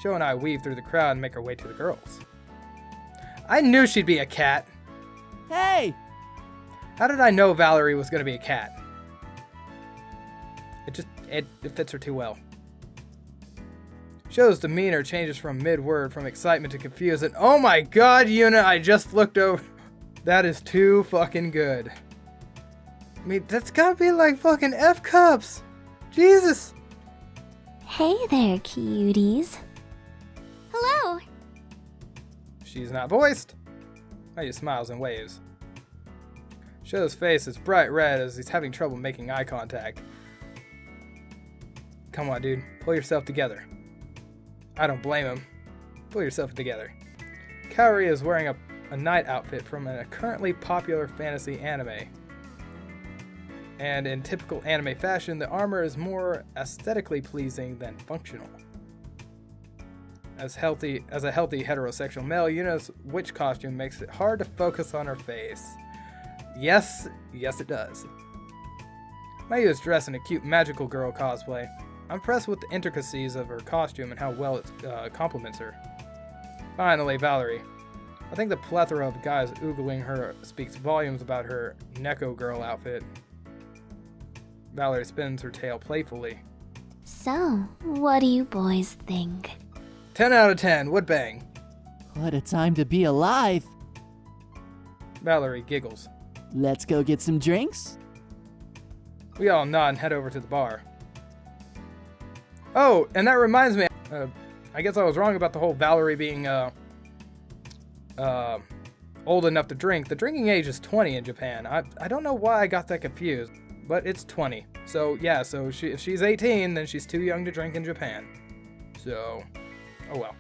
Shou and I weave through the crowd and make our way to the girls. I knew she'd be a cat. Hey! How did I know Valerie was going to be a cat? It fits her too well. Shou's demeanor changes from mid-word from excitement to confusion. Oh my god, Yuna, I just looked over. That is too fucking good. I mean, that's gotta be like fucking F-cups. Jesus. Hey there, cuties. Hello. She's not voiced. Mayu smiles and waves. Shou's face is bright red as he's having trouble making eye contact. Come on, dude. Pull yourself together. I don't blame him. Pull yourself together. Kaori is wearing a night outfit from a currently popular fantasy anime. And in typical anime fashion, the armor is more aesthetically pleasing than functional. As a healthy heterosexual male, Yuna's witch costume makes it hard to focus on her face. Yes, it does. Mayu is dressed in a cute magical girl cosplay. I'm impressed with the intricacies of her costume and how well it complements her. Finally, Valerie. I think the plethora of guys oogling her speaks volumes about her Neko girl outfit. Valerie spins her tail playfully. So, what do you boys think? 10 out of 10, would bang. What a time to be alive! Valerie giggles. Let's go get some drinks? We all nod and head over to the bar. Oh, and that reminds me, I guess I was wrong about the whole Valerie being old enough to drink. The drinking age is 20 in Japan. I don't know why I got that confused, but it's 20. So yeah, so if she's 18, then she's too young to drink in Japan. So, oh well.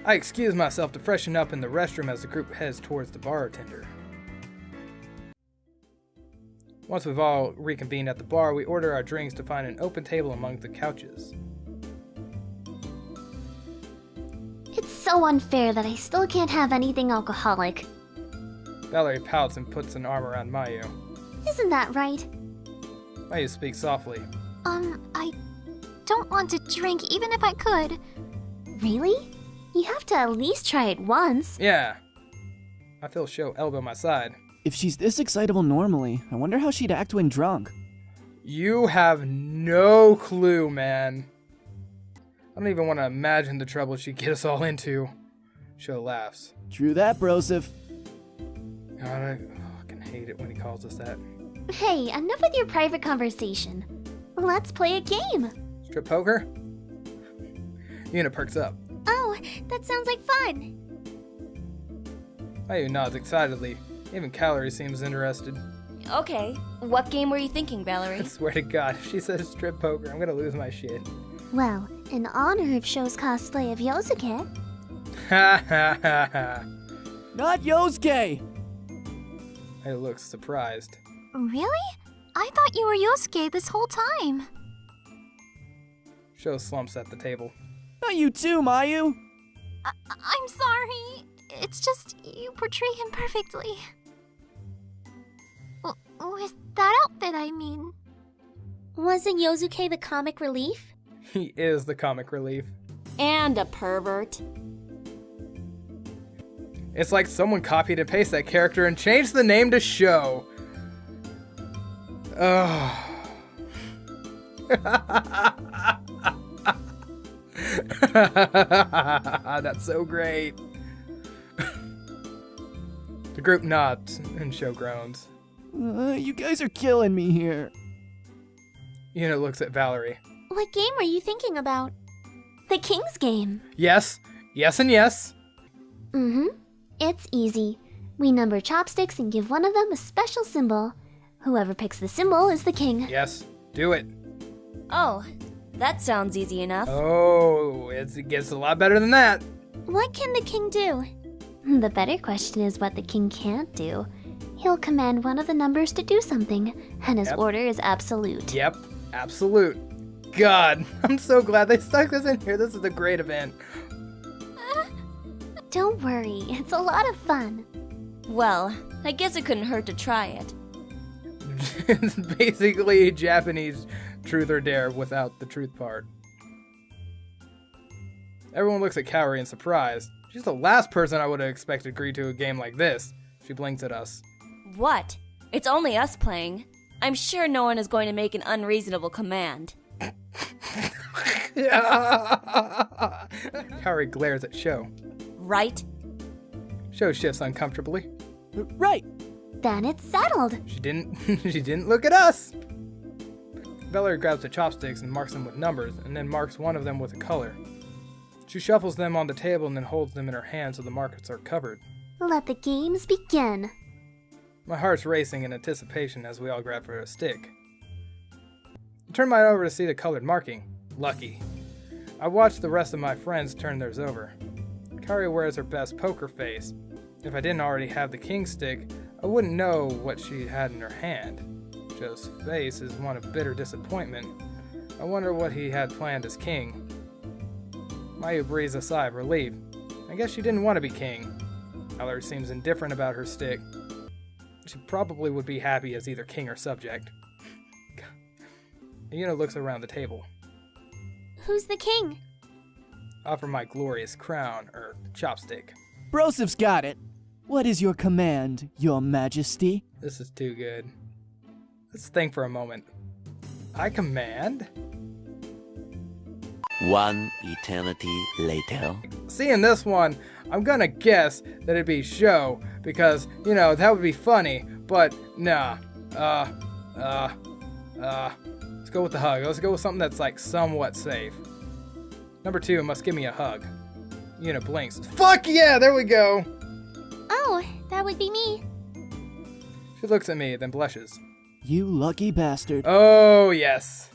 I excuse myself to freshen up in the restroom as the group heads towards the bartender. Once we've all reconvened at the bar, we order our drinks to find an open table among the couches. It's so unfair that I still can't have anything alcoholic. Valerie pouts and puts an arm around Mayu. Isn't that right? Mayu speaks softly. I don't want to drink even if I could. Really? You have to at least try it once. Yeah. I feel Shou elbow my side. If she's this excitable normally, I wonder how she'd act when drunk. You have no clue, man. I don't even want to imagine the trouble she'd get us all into. Shou laughs. True that, brosif. God, I fucking hate it when he calls us that. Hey, enough with your private conversation. Let's play a game. Strip poker? Yuna perks up. Oh, that sounds like fun. Mayu nods excitedly. Even Kaori seems interested. Okay, what game were you thinking, I Valerie? swear to God, if she says strip poker, I'm gonna lose my shit. Well, in honor of Shou's cosplay of Yosuke. Ha ha ha ha. Not Yosuke! Mayu looks surprised. Really? I thought you were Yosuke this whole time. Shou slumps at the table. Not you too, Mayu! I'm sorry. It's just you portray him perfectly. With that outfit, I mean. Wasn't Yosuke the comic relief? He is the comic relief. And a pervert. It's like someone copied and pasted that character and changed the name to Shou. Ugh. That's so great. The group nods and Shou groans. You guys are killing me here. Yuna looks at Valerie. What game were you thinking about? The King's Game. Yes, yes and yes. Mm-hmm. It's easy. We number chopsticks and give one of them a special symbol. Whoever picks the symbol is the king. Yes, do it. Oh, that sounds easy enough. Oh, it gets a lot better than that. What can the king do? The better question is what the king can't do. He'll command one of the numbers to do something, and his order is absolute. Yep, absolute. God, I'm so glad they stuck this in here. This is a great event. Don't worry, it's a lot of fun. Well, I guess it couldn't hurt to try it. It's basically Japanese truth or dare without the truth part. Everyone looks at Kaori in surprise. She's the last person I would have expected to agree to a game like this. She blinks at us. What? It's only us playing. I'm sure no one is going to make an unreasonable command. Kaori glares at Shou. Right? Shou shifts uncomfortably. Right. Then it's settled. She didn't look at us. Valerie grabs the chopsticks and marks them with numbers, and then marks one of them with a color. She shuffles them on the table and then holds them in her hand so the markers are covered. Let the games begin. My heart's racing in anticipation as we all grab for a stick. I turn mine over to see the colored marking. Lucky. I watch the rest of my friends turn theirs over. Kaori wears her best poker face. If I didn't already have the king stick, I wouldn't know what she had in her hand. Shou's face is one of bitter disappointment. I wonder what he had planned as king. Mayu breathes a sigh of relief. I guess she didn't want to be king. Valerie seems indifferent about her stick. She probably would be happy as either king or subject. Yuna looks around the table. Who's the king? Offer my glorious crown, or chopstick. Brosif's got it. What is your command, your majesty? This is too good. Let's think for a moment. I command? One eternity later. Seeing this one, I'm gonna guess that it'd be Shou, because, you know, that would be funny, but nah. Let's go with the hug. Let's go with something that's like somewhat safe. Number 2 must give me a hug. Yuna blinks. Fuck yeah, there we go! Oh, that would be me. She looks at me, then blushes. You lucky bastard. Oh, yes.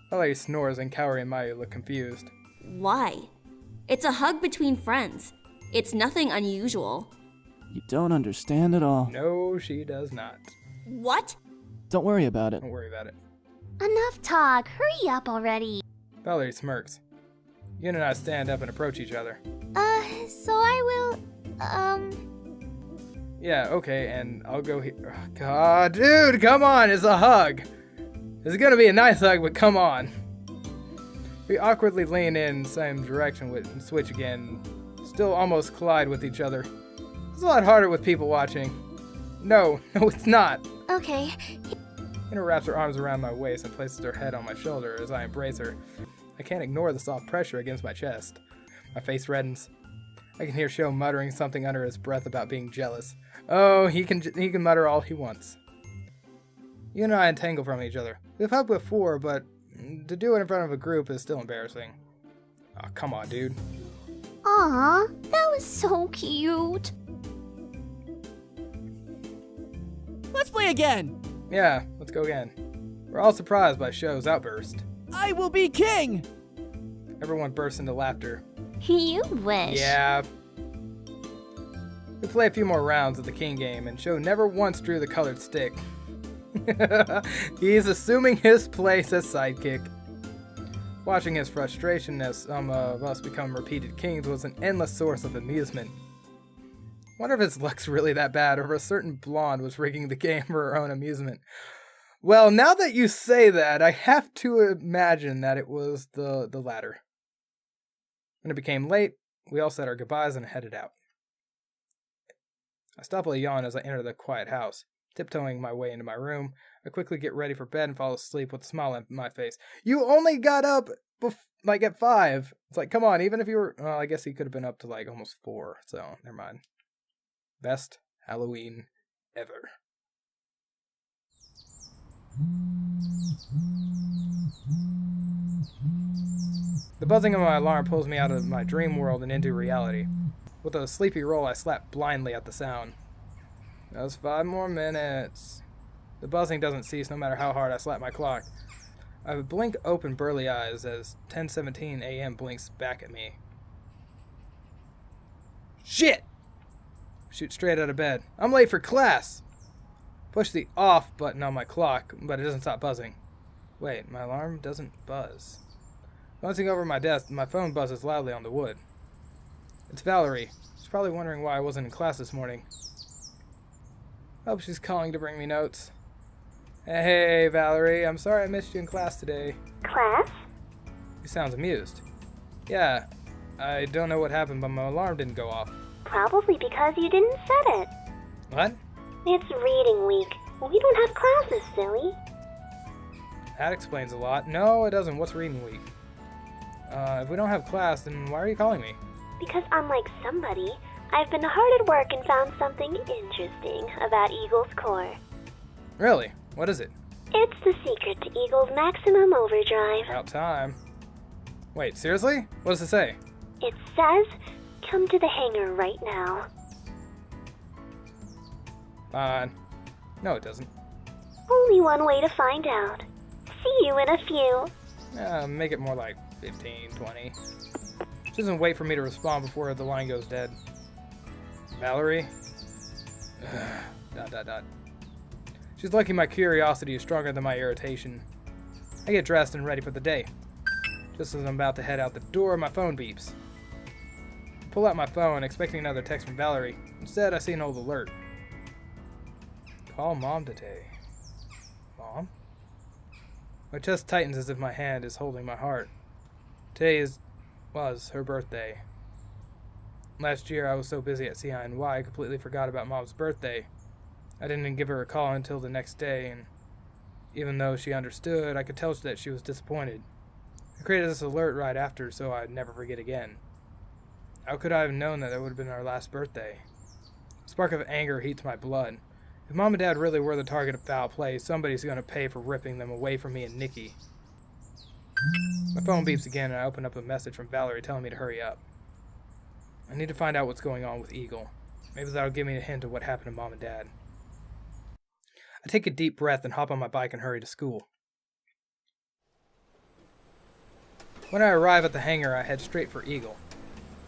Valerie snores and Kaori and Mayu look confused. Why? It's a hug between friends. It's nothing unusual. You don't understand at all. No, she does not. What? Don't worry about it. Don't worry about it. Enough talk. Hurry up already. Valerie smirks. Yuna and I stand up and approach each other. So I will, Yeah, okay, and I'll go here. Oh, God, dude, come on, it's a hug. It's gonna be a nice hug, but come on. We awkwardly lean in the same direction and switch again. Still almost collide with each other. It's a lot harder with people watching. No, it's not. Okay. Yuna wraps her arms around my waist and places her head on my shoulder as I embrace her. I can't ignore the soft pressure against my chest. My face reddens. I can hear Shou muttering something under his breath about being jealous. Oh, he can mutter all he wants. You and I entangle from each other. We've hugged before, but to do it in front of a group is still embarrassing. Oh, come on, dude. Aw, that was so cute. Let's play again. Yeah, let's go again. We're all surprised by Shou's outburst. I will be king. Everyone bursts into laughter. You wish. Yeah. We play a few more rounds of the king game, and Shou never once drew the colored stick. He's assuming his place as sidekick. Watching his frustration as some of us become repeated kings was an endless source of amusement. Wonder if his luck's really that bad, or if a certain blonde was rigging the game for her own amusement. Well, now that you say that, I have to imagine that it was the latter. When it became late, we all said our goodbyes and headed out. I stumble a yawn as I enter the quiet house. Tiptoeing my way into my room, I quickly get ready for bed and fall asleep with a smile on my face. You only got up at 5. It's like, come on, even if you were... Well, I guess he could have been up to like almost 4, so never mind. Best Halloween ever. The buzzing of my alarm pulls me out of my dream world and into reality. With a sleepy roll, I slap blindly at the sound. Just 5 more minutes. The buzzing doesn't cease no matter how hard I slap my clock. I blink open burly eyes as 10:17 a.m. blinks back at me. Shit! Shoot straight out of bed. I'm late for class! Push the off button on my clock, but it doesn't stop buzzing. Wait, my alarm doesn't buzz. Glancing over my desk, my phone buzzes loudly on the wood. It's Valerie. She's probably wondering why I wasn't in class this morning. Hope she's calling to bring me notes. Hey, Valerie, I'm sorry I missed you in class today. Class? She sounds amused. Yeah, I don't know what happened, but my alarm didn't go off. Probably because you didn't set it. What? It's reading week. We don't have classes, silly. That explains a lot. No, it doesn't. What's reading week? If we don't have class, then why are you calling me? Because unlike somebody, I've been hard at work and found something interesting about Eagle's core. Really? What is it? It's the secret to Eagle's maximum overdrive. About time. Wait, seriously? What does it say? It says, come to the hangar right now. Fine. No, it doesn't. Only one way to find out. See you in a few. Make it more like 15, 20. She doesn't wait for me to respond before the line goes dead. Valerie? ... She's lucky my curiosity is stronger than my irritation. I get dressed and ready for the day. Just as I'm about to head out the door, my phone beeps. I pull out my phone, expecting another text from Valerie. Instead, I see an old alert. Call Mom today. Mom? My chest tightens as if my hand is holding my heart. Today was her birthday. Last year, I was so busy at CINY, I completely forgot about Mom's birthday. I didn't give her a call until the next day, and even though she understood, I could tell that she was disappointed. I created this alert right after so I'd never forget again. How could I have known that it would have been our last birthday? A spark of anger heats my blood. If Mom and Dad really were the target of foul play, somebody's going to pay for ripping them away from me and Nikki. My phone beeps again, and I open up a message from Valerie telling me to hurry up. I need to find out what's going on with Eagle. Maybe that'll give me a hint of what happened to Mom and Dad. I take a deep breath and hop on my bike and hurry to school. When I arrive at the hangar, I head straight for Eagle.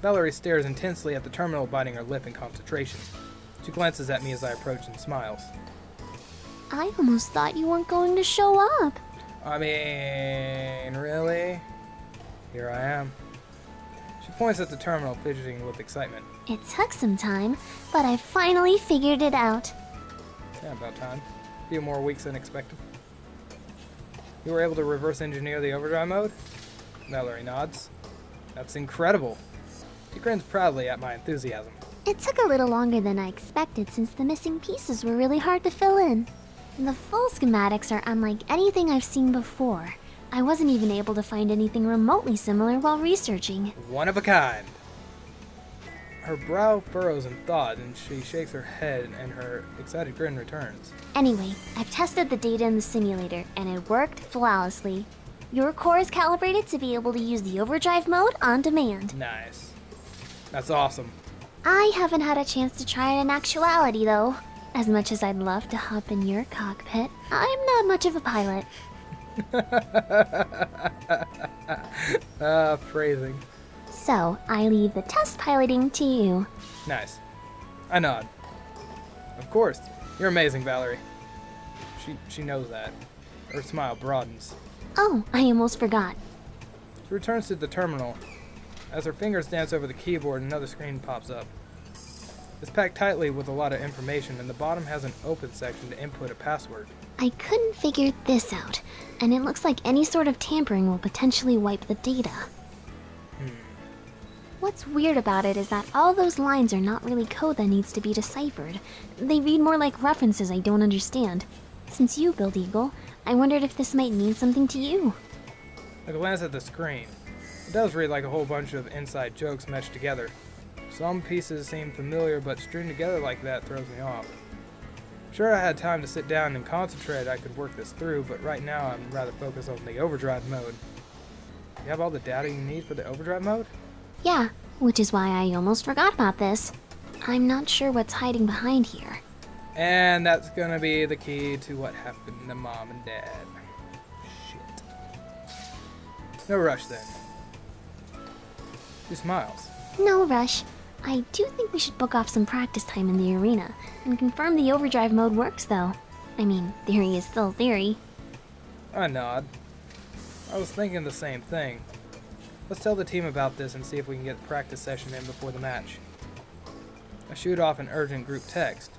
Valerie stares intensely at the terminal, biting her lip in concentration. She glances at me as I approach and smiles. I almost thought you weren't going to show up. I mean, really? Here I am. She points at the terminal, fidgeting with excitement. It took some time, but I finally figured it out. Yeah, about time. A few more weeks than expected. You were able to reverse engineer the overdrive mode? Valerie nods. That's incredible. She grins proudly at my enthusiasm. It took a little longer than I expected since the missing pieces were really hard to fill in. The full schematics are unlike anything I've seen before. I wasn't even able to find anything remotely similar while researching. One of a kind. Her brow furrows in thought, and she shakes her head, and her excited grin returns. Anyway, I've tested the data in the simulator, and it worked flawlessly. Your core is calibrated to be able to use the overdrive mode on demand. Nice. That's awesome. I haven't had a chance to try it in actuality, though. As much as I'd love to hop in your cockpit, I'm not much of a pilot. Phrasing. So, I leave the test piloting to you. Nice. I nod. Of course. You're amazing, Valerie. She knows that. Her smile broadens. Oh, I almost forgot. She returns to the terminal. As her fingers dance over the keyboard, another screen pops up. It's packed tightly with a lot of information, and the bottom has an open section to input a password. I couldn't figure this out, and it looks like any sort of tampering will potentially wipe the data. What's weird about it is that all those lines are not really code that needs to be deciphered. They read more like references I don't understand. Since you build Eagle, I wondered if this might mean something to you. I glance at the screen. It does read like a whole bunch of inside jokes meshed together. Some pieces seem familiar, but strewn together like that throws me off. Sure, I had time to sit down and concentrate, I could work this through, but right now I'm rather focused on the overdrive mode. You have all the data you need for the overdrive mode? Yeah, which is why I almost forgot about this. I'm not sure what's hiding behind here. And that's gonna be the key to what happened to Mom and Dad. Shit. No rush then. She smiles. No rush. I do think we should book off some practice time in the arena and confirm the overdrive mode works, though. I mean, theory is still theory. I nod. I was thinking the same thing. Let's tell the team about this and see if we can get a practice session in before the match. I shoot off an urgent group text.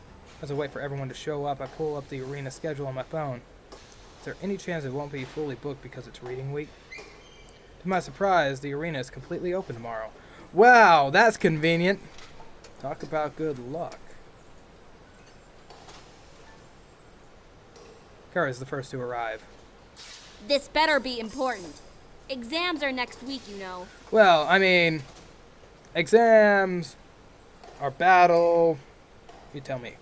As I wait for everyone to show up, I pull up the arena schedule on my phone. Is there any chance it won't be fully booked because it's reading week? To my surprise, the arena is completely open tomorrow. Wow, that's convenient. Talk about good luck. Kara's the first to arrive. This better be important. Exams are next week, you know. Well, I mean, exams, our battle. You tell me.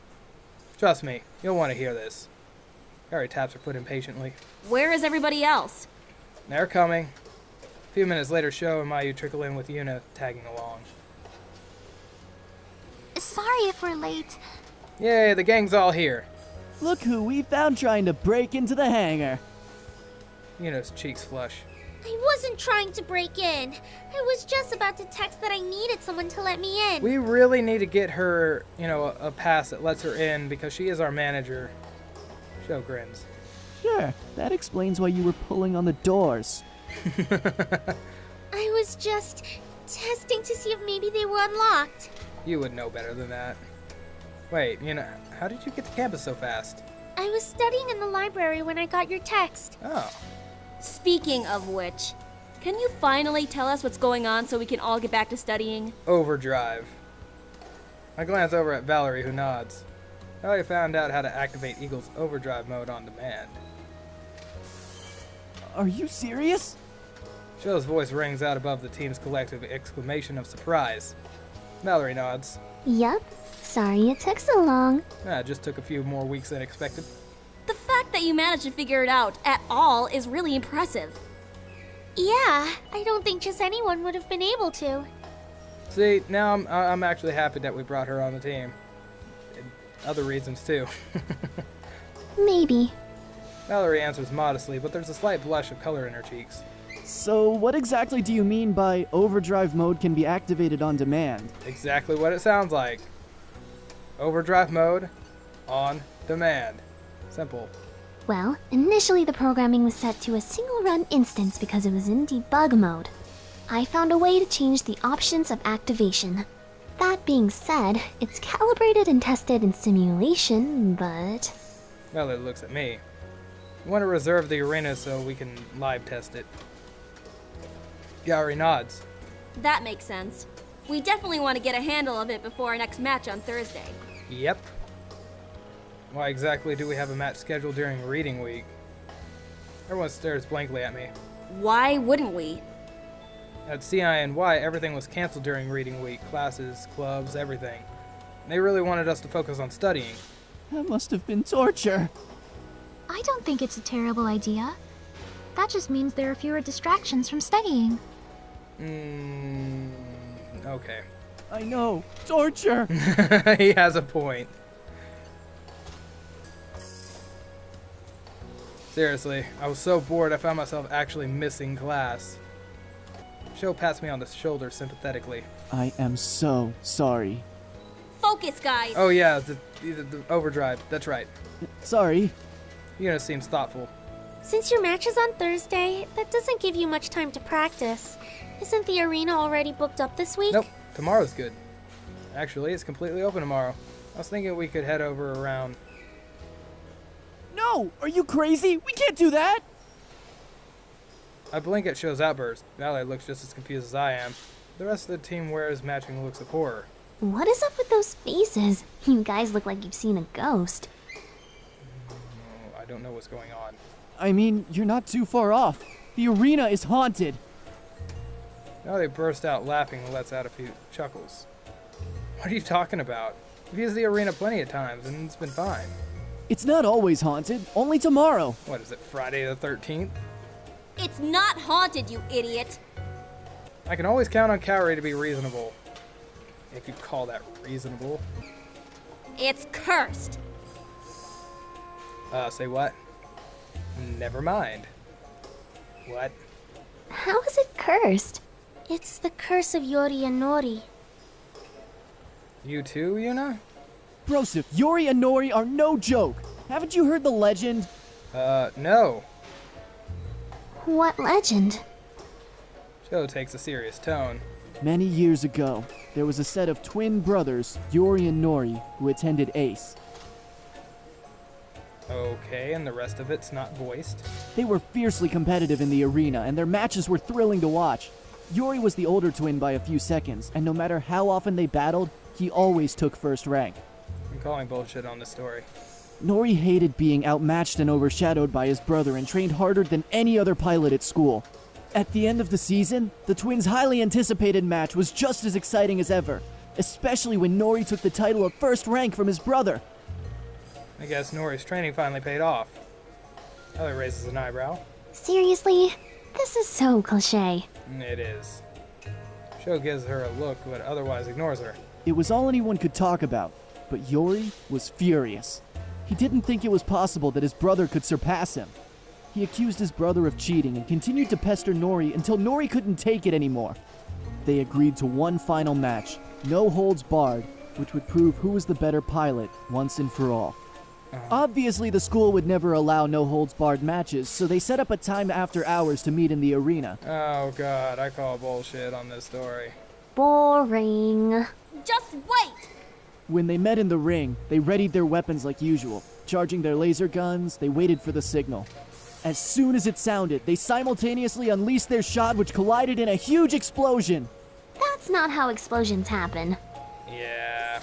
Trust me, you'll want to hear this. Kara taps her foot impatiently. Where is everybody else? They're coming. A few minutes later, Shou and Mayu trickle in with Yuna tagging along. Sorry if we're late. Yay, the gang's all here. Look who we found trying to break into the hangar. Yuna's cheeks flush. I wasn't trying to break in. I was just about to text that I needed someone to let me in. We really need to get her, a pass that lets her in because she is our manager. Shou grins. Sure, that explains why you were pulling on the doors. I was just testing to see if maybe they were unlocked. You would know better than that. Wait, how did you get to campus so fast? I was studying in the library when I got your text. Oh. Speaking of which, can you finally tell us what's going on so we can all get back to studying? Overdrive. I glance over at Valerie, who nods. Valerie found out how to activate Eagle's overdrive mode on demand. Are you serious? Shou's voice rings out above the team's collective exclamation of surprise. Valerie nods. Yup. Sorry it took so long. It just took a few more weeks than expected. The fact that you managed to figure it out at all is really impressive. Yeah, I don't think just anyone would have been able to. See, now I'm actually happy that we brought her on the team. And other reasons too. Maybe. Valerie answers modestly, but there's a slight blush of color in her cheeks. So, what exactly do you mean by overdrive mode can be activated on demand? Exactly what it sounds like. Overdrive mode on demand. Simple. Well, initially the programming was set to a single run instance because it was in debug mode. I found a way to change the options of activation. That being said, it's calibrated and tested in simulation, but... Valerie looks at me. We want to reserve the arena so we can live test it. Gallery nods. That makes sense. We definitely want to get a handle of it before our next match on Thursday. Yep. Why exactly do we have a match scheduled during reading week? Everyone stares blankly at me. Why wouldn't we? At CINY, everything was canceled during reading week. Classes, clubs, everything. They really wanted us to focus on studying. That must have been torture. I don't think it's a terrible idea. That just means there are fewer distractions from studying. Okay. I know. Torture! He has a point. Seriously, I was so bored I found myself actually missing class. Shou pats me on the shoulder sympathetically. I am so sorry. Focus, guys! Oh yeah, the overdrive, that's right. Sorry. Yuna seems thoughtful. Since your match is on Thursday, that doesn't give you much time to practice. Isn't the arena already booked up this week? Nope, tomorrow's good. Actually, it's completely open tomorrow. I was thinking we could head over around... No! Are you crazy? We can't do that! I blink at Shou's outburst. Valerie looks just as confused as I am. The rest of the team wears matching looks of horror. What is up with those faces? You guys look like you've seen a ghost. I don't know what's going on. I mean, you're not too far off. The arena is haunted. Valerie burst out laughing and lets out a few chuckles. What are you talking about? We've used the arena plenty of times and it's been fine. It's not always haunted, only tomorrow. What is it, Friday the 13th? It's not haunted, you idiot! I can always count on Kaori to be reasonable. If you call that reasonable. It's cursed! Say what? Never mind. What? How is it cursed? It's the curse of Yori and Nori. You too, Yuna? Broseph, Yori and Nori are no joke. Haven't you heard the legend? No. What legend? Shou takes a serious tone. Many years ago, there was a set of twin brothers, Yori and Nori, who attended ACE. Okay, and the rest of it's not voiced. They were fiercely competitive in the arena, and their matches were thrilling to watch. Yuri was the older twin by a few seconds, and no matter how often they battled, he always took first rank. I'm calling bullshit on this story. Nori hated being outmatched and overshadowed by his brother and trained harder than any other pilot at school. At the end of the season, the twins' highly anticipated match was just as exciting as ever, especially when Nori took the title of first rank from his brother. I guess Nori's training finally paid off. Ellie raises an eyebrow. Seriously? This is so cliché. It is. Shou gives her a look but otherwise ignores her. It was all anyone could talk about, but Yuri was furious. He didn't think it was possible that his brother could surpass him. He accused his brother of cheating and continued to pester Nori until Nori couldn't take it anymore. They agreed to one final match, no holds barred, which would prove who was the better pilot once and for all. Obviously, the school would never allow no holds barred matches, so they set up a time after hours to meet in the arena. Oh god, I call bullshit on this story. Boring. Just wait! When they met in the ring, they readied their weapons like usual. Charging their laser guns, they waited for the signal. As soon as it sounded, they simultaneously unleashed their shot, which collided in a huge explosion. That's not how explosions happen. Yeah.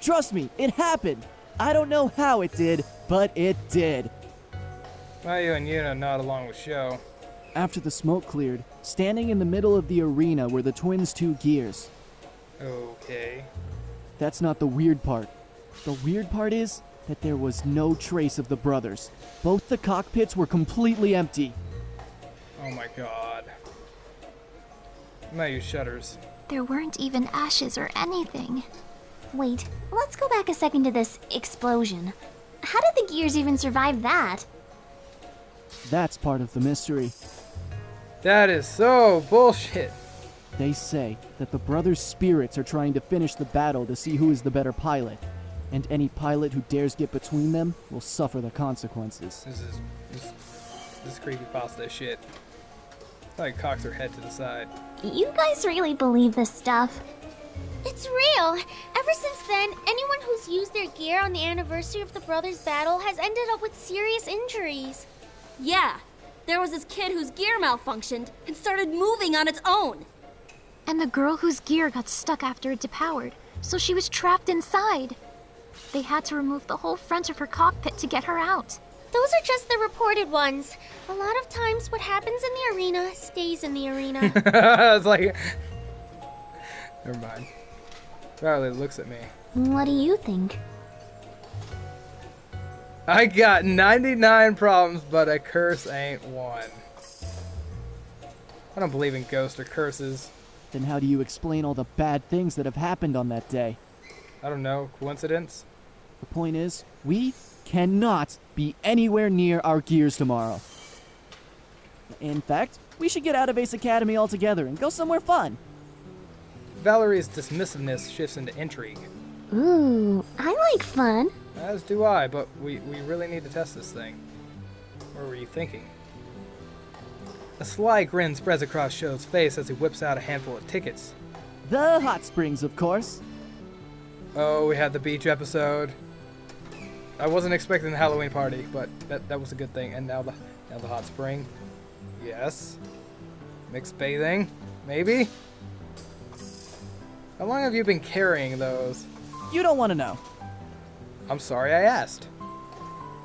Trust me, it happened. I don't know how it did, but it did. Mayu and Yuna nod along with Shou. After the smoke cleared, standing in the middle of the arena were the twins' two gears. Okay. That's not the weird part. The weird part is that there was no trace of the brothers. Both the cockpits were completely empty. Oh my god. Mayu shudders. There weren't even ashes or anything. Wait, let's go back a second to this explosion. How did the gears even survive that? That's part of the mystery. That is so bullshit. They say that the brothers' spirits are trying to finish the battle to see who is the better pilot, and any pilot who dares get between them will suffer the consequences. This creepypasta shit. Like cocks her head to the side. You guys really believe this stuff? It's real! Ever since then, anyone who's used their gear on the anniversary of the brothers' battle has ended up with serious injuries. Yeah, there was this kid whose gear malfunctioned and started moving on its own. And the girl whose gear got stuck after it depowered, so she was trapped inside. They had to remove the whole front of her cockpit to get her out. Those are just the reported ones. A lot of times what happens in the arena stays in the arena. It's like... Never mind. Riley looks at me. What do you think? I got 99 problems, but a curse ain't one. I don't believe in ghosts or curses. Then how do you explain all the bad things that have happened on that day? I don't know. Coincidence? The point is, we cannot be anywhere near our gears tomorrow. In fact, we should get out of Ace Academy altogether and go somewhere fun. Valerie's dismissiveness shifts into intrigue. Ooh, I like fun. As do I, but we really need to test this thing. What were you thinking? A sly grin spreads across Shou's face as he whips out a handful of tickets. The hot springs, of course. Oh, we had the beach episode. I wasn't expecting the Halloween party, but that was a good thing. And now the hot spring. Yes. Mixed bathing. Maybe? How long have you been carrying those? You don't want to know. I'm sorry I asked.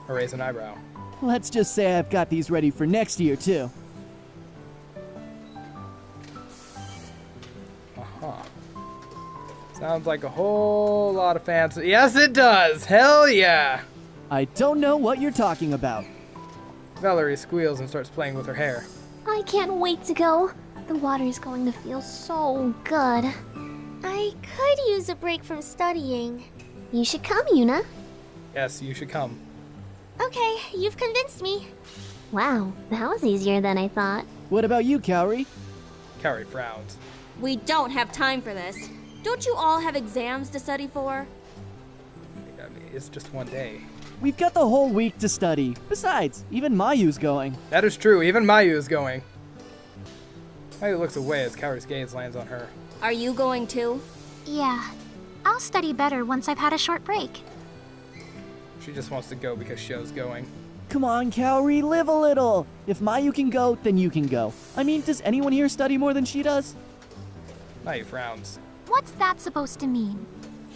I raise an eyebrow. Let's just say I've got these ready for next year, too. Uh-huh. Sounds like a whole lot of fancy. Yes, it does! Hell yeah! I don't know what you're talking about. Valerie squeals and starts playing with her hair. I can't wait to go. The water's going to feel so good. I could use a break from studying. You should come, Yuna. Yes, you should come. Okay, you've convinced me. Wow, that was easier than I thought. What about you, Kaori? Kaori frowns. We don't have time for this. Don't you all have exams to study for? I mean, it's just one day. We've got the whole week to study. Besides, even Mayu's going. That is true, even Mayu is going. Mayu looks away as Kaori's gaze lands on her. Are you going too? Yeah, I'll study better once I've had a short break. She just wants to go because Shou's going. Come on, Kaori, live a little. If Mayu can go, then you can go. I mean, does anyone here study more than she does? Mayu frowns. What's that supposed to mean?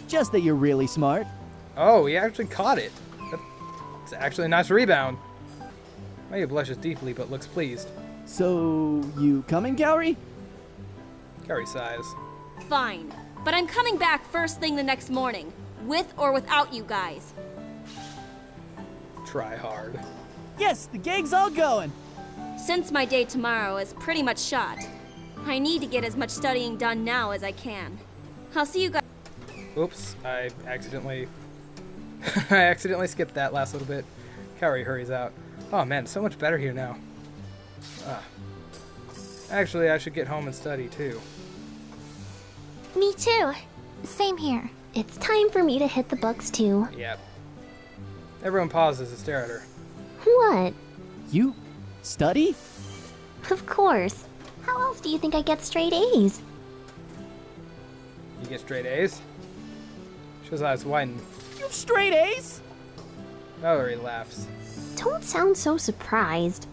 Just that you're really smart. Oh, he actually caught it. It's actually a nice rebound. Mayu blushes deeply but looks pleased. So, you coming, Kaori? Kaori sighs. Fine, but I'm coming back first thing the next morning, with or without you guys. Try hard. Yes, the gang's all going. Since my day tomorrow is pretty much shot, I need to get as much studying done now as I can. I'll see you guys. Oops, I accidentally skipped that last little bit. Kaori hurries out. Oh man, it's so much better here now. Actually, I should get home and study too. Me too. Same here. It's time for me to hit the books too. Yep. Everyone pauses to stare at her. What? You study? Of course. How else do you think I get straight A's? You get straight A's? Shou's eyes widen. You've straight A's? Valerie laughs. Don't sound so surprised.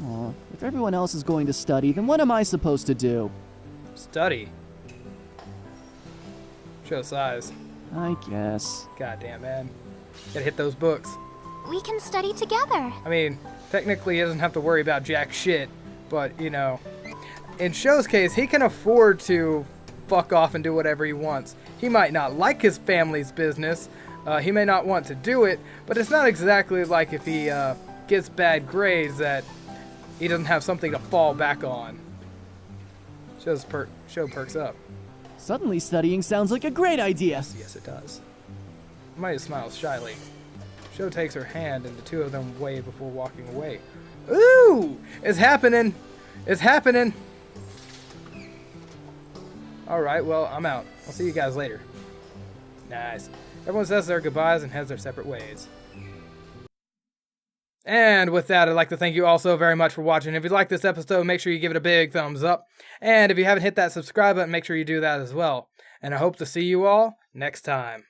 Aw, if everyone else is going to study, then what am I supposed to do? Study? Shou sighs. I guess. Goddamn, man. Gotta hit those books. We can study together. I mean, technically he doesn't have to worry about jack shit, but, you know, in Shou's case, he can afford to fuck off and do whatever he wants. He might not like his family's business, he may not want to do it, but it's not exactly like if he gets bad grades that he doesn't have something to fall back on. Shou perks up. Suddenly studying sounds like a great idea. Yes, it does. Mayu smiles shyly. Shou takes her hand and the two of them wave before walking away. Ooh! It's happening! It's happening! Alright, well, I'm out. I'll see you guys later. Nice. Everyone says their goodbyes and heads their separate ways. And with that, I'd like to thank you all so very much for watching. If you liked this episode, make sure you give it a big thumbs up. And if you haven't hit that subscribe button, make sure you do that as well. And I hope to see you all next time.